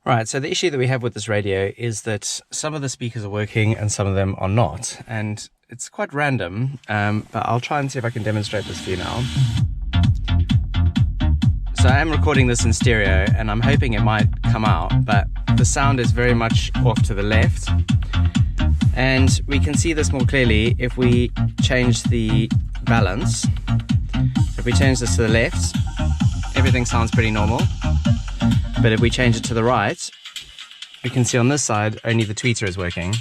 Right, so the issue that we have with this radio is that some of the speakers are working and some of them are not. And it's quite random, but I'll try and see if I can demonstrate this for you now. So I am recording this in stereo and I'm hoping it might come out, but the sound is very much off to the left. And we can see this more clearly if we change the balance. If we change this to the left, everything sounds pretty normal. But if we change it to the right, we can see on this side only the tweeter is working.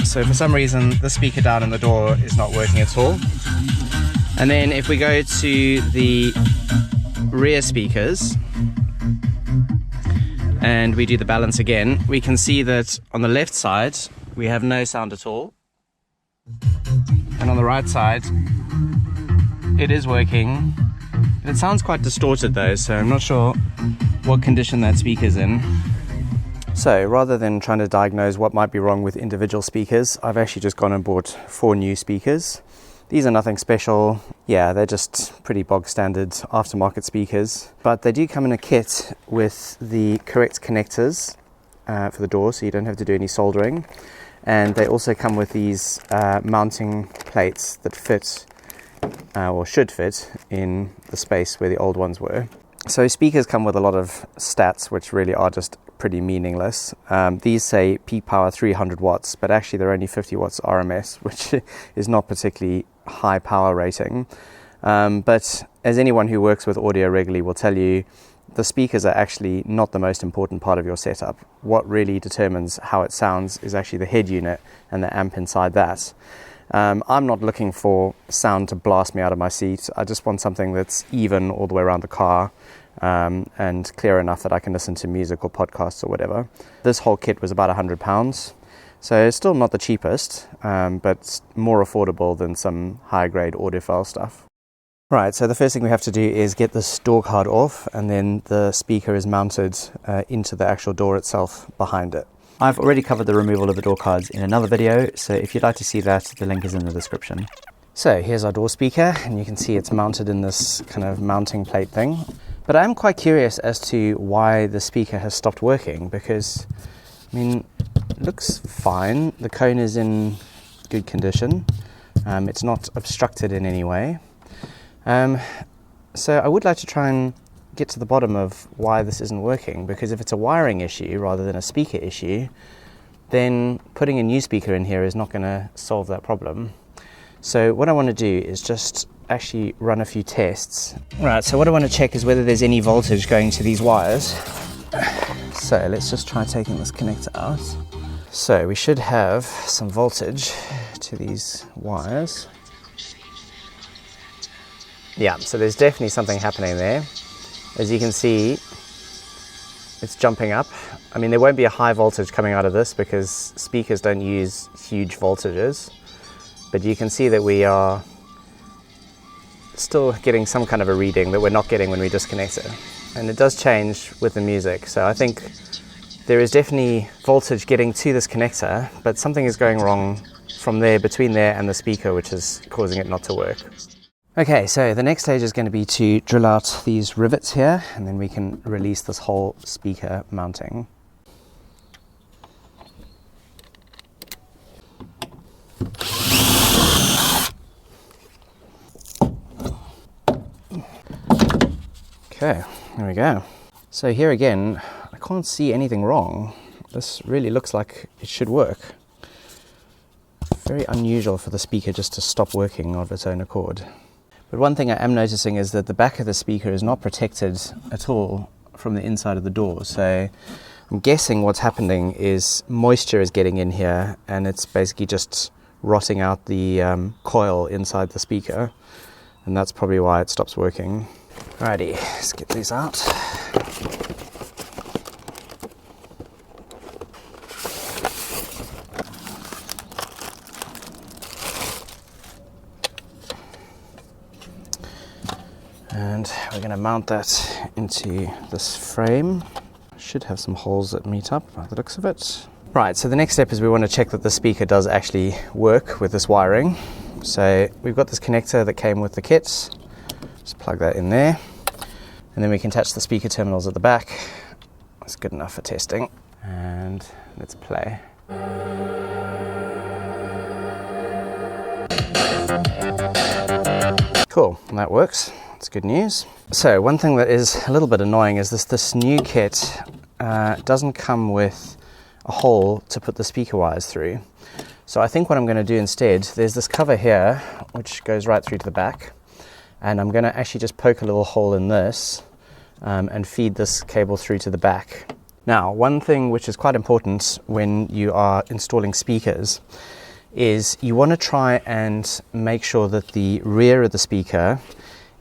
So for some reason, the speaker down in the door is not working at all. And then if we go to the rear speakers and we do the balance again, we can see that on the left side, we have no sound at all. And on the right side, it is working. It sounds quite distorted though, so I'm not sure what condition that speaker's in. So rather than trying to diagnose what might be wrong with individual speakers, I've actually just gone and bought 4 new speakers. These are nothing special. Yeah, they're just pretty bog standard aftermarket speakers, but they do come in a kit with the correct connectors for the door, so you don't have to do any soldering. And they also come with these mounting plates that fit or should fit in the space where the old ones were. So speakers come with a lot of stats which really are just pretty meaningless. These say peak power 300 watts, but actually they're only 50 watts RMS, which is not particularly high power rating. But as anyone who works with audio regularly will tell you, the speakers are actually not the most important part of your setup. What really determines how it sounds is actually the head unit and the amp inside that. I'm not looking for sound to blast me out of my seat. I just want something that's even all the way around the car and clear enough that I can listen to music or podcasts or whatever. This whole kit was about £100, so it's still not the cheapest, but more affordable than some high grade audiophile stuff. Right, so the first thing we have to do is get this door card off, and then the speaker is mounted into the actual door itself behind it. I've already covered the removal of the door cards in another video, so if you'd like to see that, the link is in the description. So here's our door speaker, and you can see it's mounted in this kind of mounting plate thing. But I'm quite curious as to why the speaker has stopped working, because, I mean, it looks fine. The cone is in good condition. It's not obstructed in any way. So I would like to try and get to the bottom of why this isn't working, because if it's a wiring issue rather than a speaker issue, then putting a new speaker in here is not going to solve that problem. So what I want to do is just actually run a few tests. Right, so what I want to check is whether there's any voltage going to these wires. So let's just try taking this connector out. So we should have some voltage to these wires. Yeah, so there's definitely something happening there. As you can see, it's jumping up. I mean, there won't be a high voltage coming out of this because speakers don't use huge voltages, but you can see that we are still getting some kind of a reading that we're not getting when we disconnect it. And it does change with the music, so I think there is definitely voltage getting to this connector, but something is going wrong from there, between there and the speaker, which is causing it not to work. Okay, so the next stage is going to be to drill out these rivets here, and then we can release this whole speaker mounting. Okay, there we go. So here again, I can't see anything wrong. This really looks like it should work. Very unusual for the speaker just to stop working of its own accord. But one thing I am noticing is that the back of the speaker is not protected at all from the inside of the door. So I'm guessing what's happening is moisture is getting in here and it's basically just rotting out the coil inside the speaker. And that's probably why it stops working. Alrighty, let's get these out. And we're going to mount that into this frame. Should have some holes that meet up by the looks of it. Right, so the next step is we want to check that the speaker does actually work with this wiring. So we've got this connector that came with the kits. Just plug that in there. And then we can attach the speaker terminals at the back. That's good enough for testing. And let's play. Cool, that works. That's good news. So one thing that is a little bit annoying is this new kit doesn't come with a hole to put the speaker wires through. So I think what I'm going to do instead, there's this cover here which goes right through to the back, and I'm going to actually just poke a little hole in this and feed this cable through to the back. Now, one thing which is quite important when you are installing speakers is you want to try and make sure that the rear of the speaker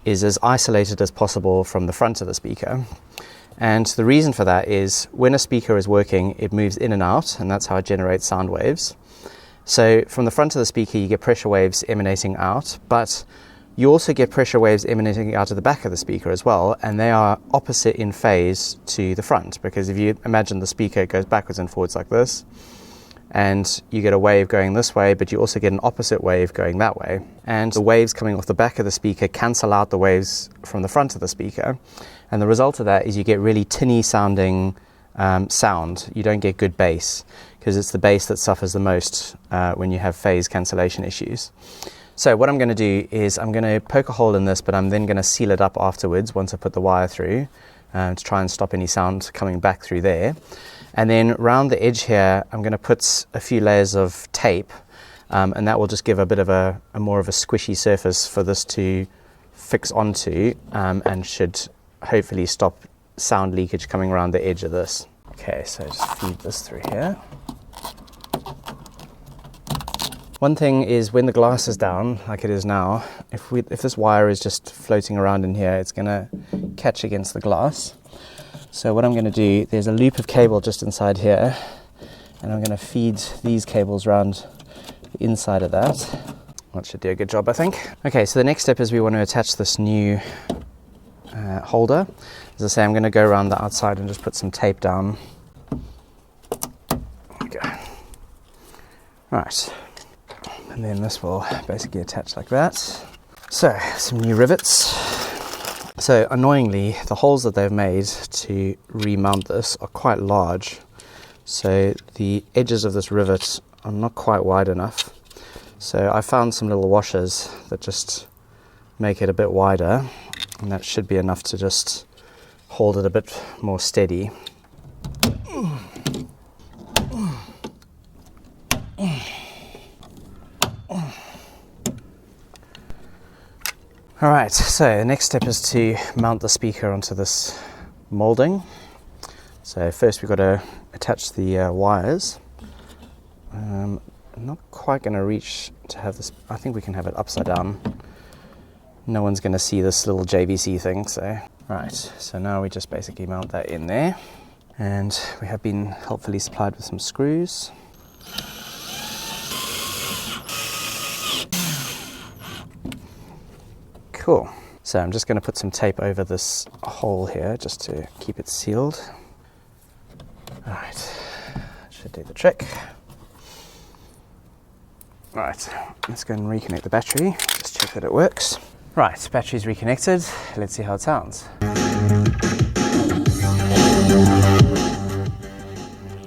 is as isolated as possible from the front of the speaker. And the reason for that is when a speaker is working, it moves in and out, and that's how it generates sound waves. So from the front of the speaker, you get pressure waves emanating out, but you also get pressure waves emanating out of the back of the speaker as well, and they are opposite in phase to the front, because if you imagine the speaker goes backwards and forwards like this, and you get a wave going this way, but you also get an opposite wave going that way. And the waves coming off the back of the speaker cancel out the waves from the front of the speaker. And the result of that is you get really tinny sounding sound. You don't get good bass, because it's the bass that suffers the most when you have phase cancellation issues. So what I'm going to do is I'm going to poke a hole in this, but I'm then going to seal it up afterwards once I put the wire through to try and stop any sound coming back through there. And then round the edge here, I'm going to put a few layers of tape, and that will just give a bit of a more of a squishy surface for this to fix onto, and should hopefully stop sound leakage coming around the edge of this. Okay, so just feed this through here. One thing is when the glass is down, like it is now, if this wire is just floating around in here, it's going to catch against the glass. So what I'm going to do, there's a loop of cable just inside here, and I'm going to feed these cables around the inside of that. That should do a good job, I think. Okay, so the next step is we want to attach this new holder. As I say, I'm going to go around the outside and just put some tape down. There we go. Right. And then this will basically attach like that. So, some new rivets. So, annoyingly, the holes that they've made to remount this are quite large. So, the edges of this rivet are not quite wide enough. So, I found some little washers that just make it a bit wider. And that should be enough to just hold it a bit more steady. Alright, so the next step is to mount the speaker onto this moulding. So first we've got to attach the wires. I'm not quite going to reach to have this, I think we can have it upside down. No one's going to see this little JVC thing, so. Right, so now we just basically mount that in there. And we have been helpfully supplied with some screws. Cool. So I'm just going to put some tape over this hole here just to keep it sealed. Alright, should do the trick. Right, let's go and reconnect the battery, just check that it works. Right, battery's reconnected. Let's see how it sounds.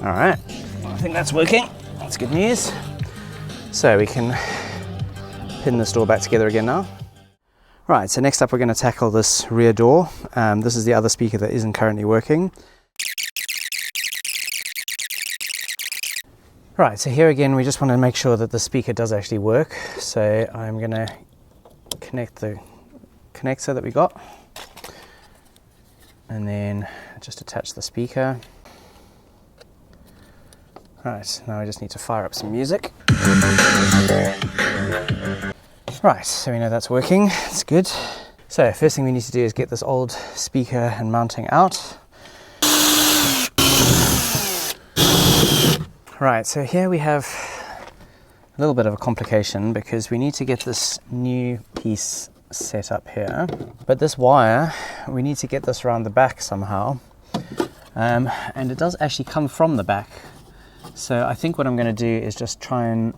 Alright, I think that's working. That's good news. So we can pin this door back together again now. Right, so next up we're going to tackle this rear door. This is the other speaker that isn't currently working. Right, so here again we just want to make sure that the speaker does actually work. So I'm going to connect the connector that we got, and then just attach the speaker. Right, now we just need to fire up some music. Right, so we know that's working, it's good. So first thing we need to do is get this old speaker and mounting out. Right, so here we have a little bit of a complication because we need to get this new piece set up here. But this wire, we need to get this around the back somehow. And it does actually come from the back. So I think what I'm going to do is just try and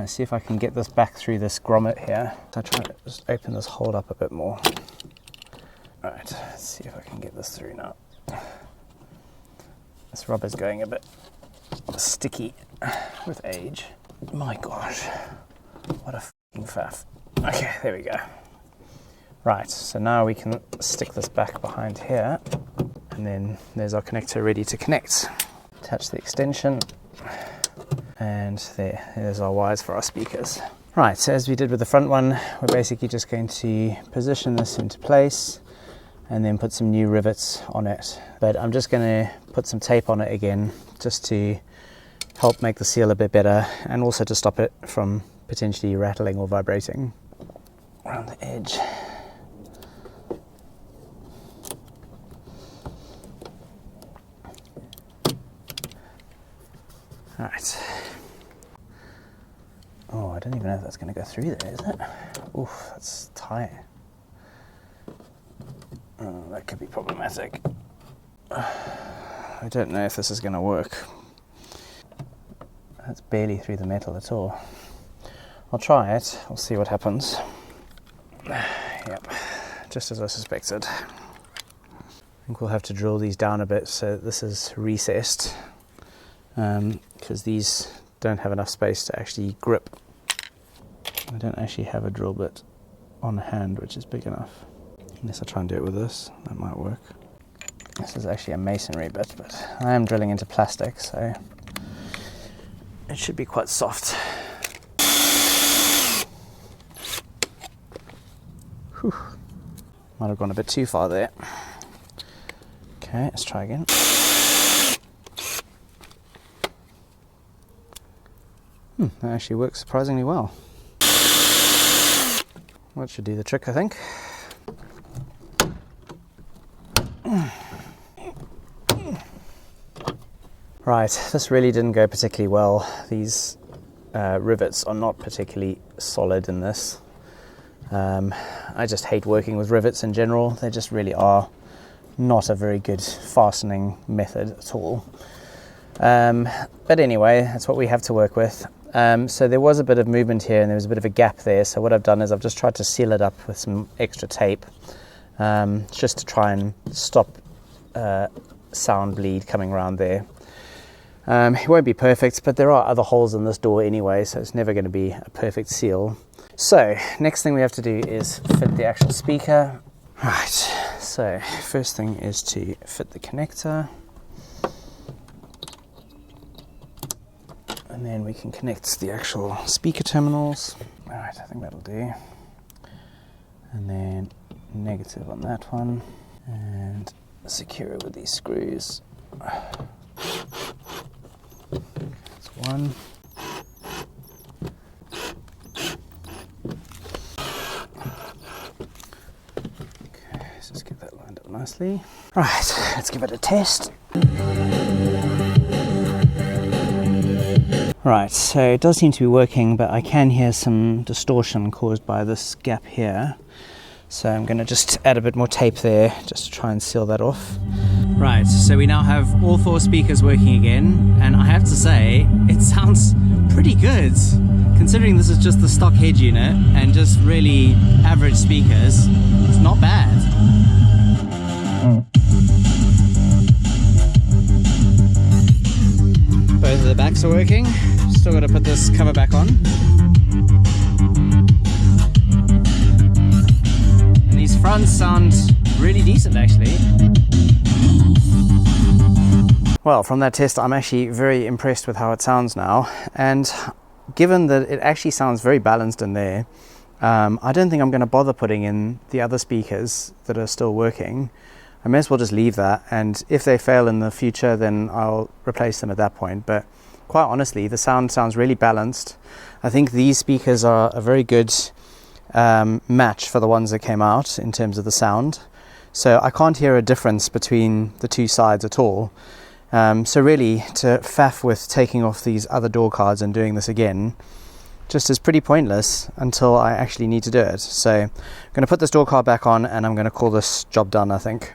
see if I can get this back through this grommet here. So I try to just open this hold up a bit more. Right, let's see if I can get this through now. This rubber's going a bit sticky with age. My gosh, what a f***ing faff. Okay, there we go. Right, so now we can stick this back behind here, and then there's our connector ready to connect. Attach the extension, and there's our wires for our speakers. Right, so as we did with the front one, we're basically just going to position this into place and then put some new rivets on it. But I'm just going to put some tape on it again, just to help make the seal a bit better, and also to stop it from potentially rattling or vibrating around the edge. Right. Oh, I don't even know if that's going to go through there, is it? Oof, that's tight. Oh, that could be problematic. I don't know if this is going to work. That's barely through the metal at all. I'll try it. I'll see what happens. Yep, just as I suspected. I think we'll have to drill these down a bit so this is recessed, because these don't have enough space to actually grip. I don't actually have a drill bit on hand which is big enough. Unless I try and do it with this, that might work. This is actually a masonry bit, but I am drilling into plastic, so it should be quite soft. Whew. Might have gone a bit too far there. Okay, let's try again. That actually works surprisingly well. That should do the trick, I think. Right, this really didn't go particularly well. These rivets are not particularly solid in this. I just hate working with rivets in general. They just really are not a very good fastening method at all. But anyway, that's what we have to work with. So there was a bit of movement here and there was a bit of a gap there. So what I've done is I've just tried to seal it up with some extra tape, just to try and stop sound bleed coming around there. It won't be perfect, but there are other holes in this door anyway, so it's never going to be a perfect seal. So next thing we have to do is fit the actual speaker. Right, so first thing is to fit the connector. And then we can connect the actual speaker terminals. All right, I think that'll do. And then negative on that one. And secure it with these screws. That's one. Okay, let's just get that lined up nicely. Right, let's give it a test. Right, so it does seem to be working, but I can hear some distortion caused by this gap here. So I'm going to just add a bit more tape there just to try and seal that off. Right, so we now have all 4 speakers working again, and I have to say, it sounds pretty good. Considering this is just the stock head unit and just really average speakers, it's not bad. Both of the backs are working. Still got to put this cover back on. And these fronts sound really decent actually. Well, from that test I'm actually very impressed with how it sounds now, and given that it actually sounds very balanced in there, I don't think I'm going to bother putting in the other speakers that are still working. I may as well just leave that, and if they fail in the future then I'll replace them at that point. But quite honestly, the sound sounds really balanced. I think these speakers are a very good match for the ones that came out in terms of the sound. So I can't hear a difference between the two sides at all. So really, to faff with taking off these other door cards and doing this again just is pretty pointless until I actually need to do it. So I'm going to put this door card back on and I'm going to call this job done, I think.